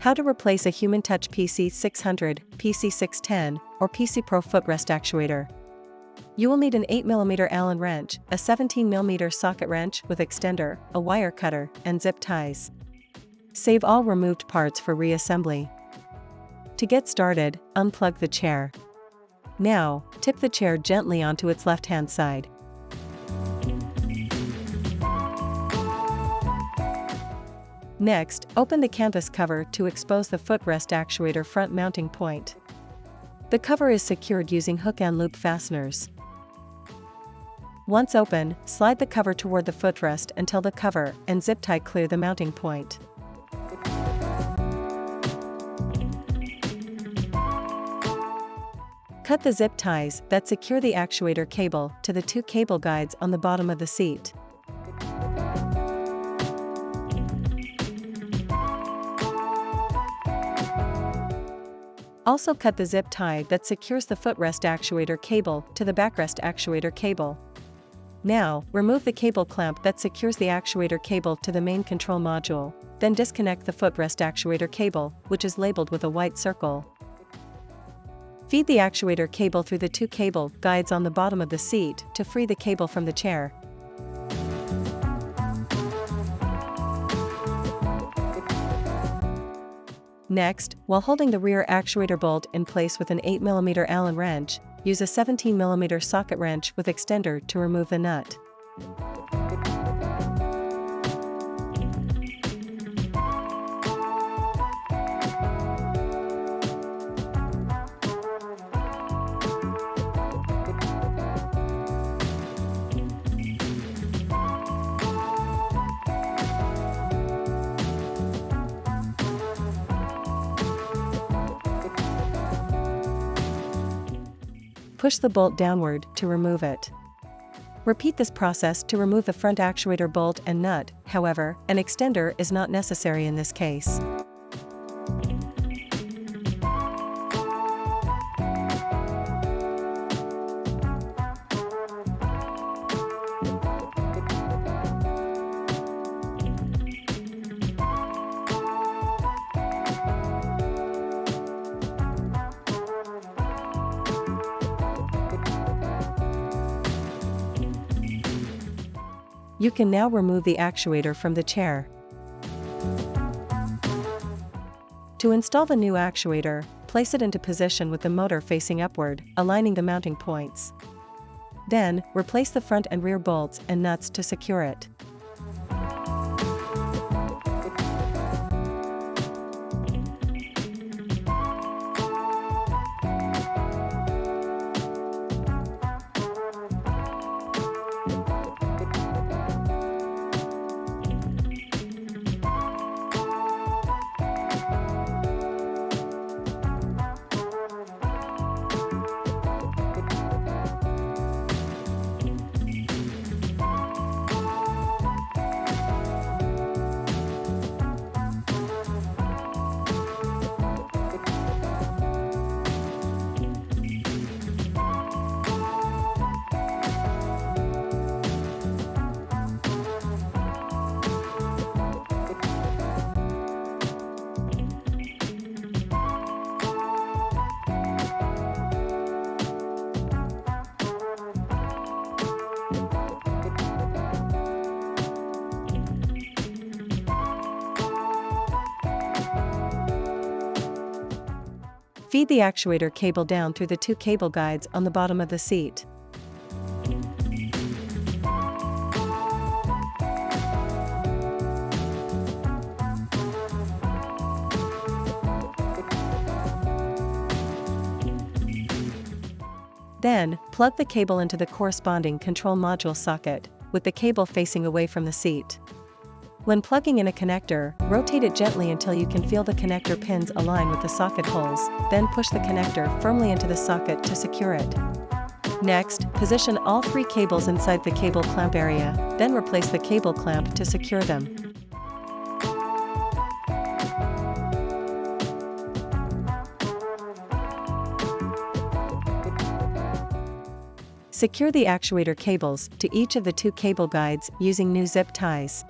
How to replace a Human Touch PC-600, PC-610, or PC Pro Footrest Actuator. You will need an 8mm Allen wrench, a 17mm socket wrench with extender, a wire cutter, and zip ties. Save all removed parts for reassembly. To get started, unplug the chair. Now, tip the chair gently onto its left-hand side. Next, open the canvas cover to expose the footrest actuator front mounting point. The cover is secured using hook and loop fasteners. Once open, slide the cover toward the footrest until the cover and zip tie clear the mounting point. Cut the zip ties that secure the actuator cable to the two cable guides on the bottom of the seat. Also cut the zip tie that secures the footrest actuator cable to the backrest actuator cable. Now, remove the cable clamp that secures the actuator cable to the main control module, then disconnect the footrest actuator cable, which is labeled with a white circle. Feed the actuator cable through the two cable guides on the bottom of the seat to free the cable from the chair. Next, while holding the rear actuator bolt in place with an 8mm Allen wrench, use a 17mm socket wrench with extender to remove the nut. Push the bolt downward to remove it. Repeat this process to remove the front actuator bolt and nut, however, an extender is not necessary in this case. You can now remove the actuator from the chair. To install the new actuator, place it into position with the motor facing upward, aligning the mounting points. Then, replace the front and rear bolts and nuts to secure it. Feed the actuator cable down through the two cable guides on the bottom of the seat. Then, plug the cable into the corresponding control module socket, with the cable facing away from the seat. When plugging in a connector, rotate it gently until you can feel the connector pins align with the socket holes, then push the connector firmly into the socket to secure it. Next, position all three cables inside the cable clamp area, then replace the cable clamp to secure them. Secure the actuator cables to each of the two cable guides using new zip ties.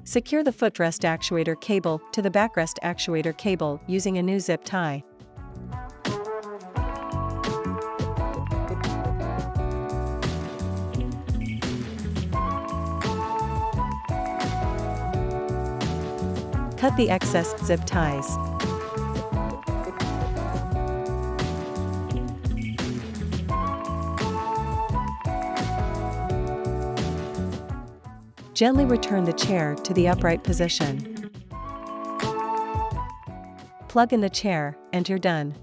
Secure the footrest actuator cable to the backrest actuator cable using a new zip tie. Cut the excess zip ties. Gently return the chair to the upright position. Plug in the chair, and you're done.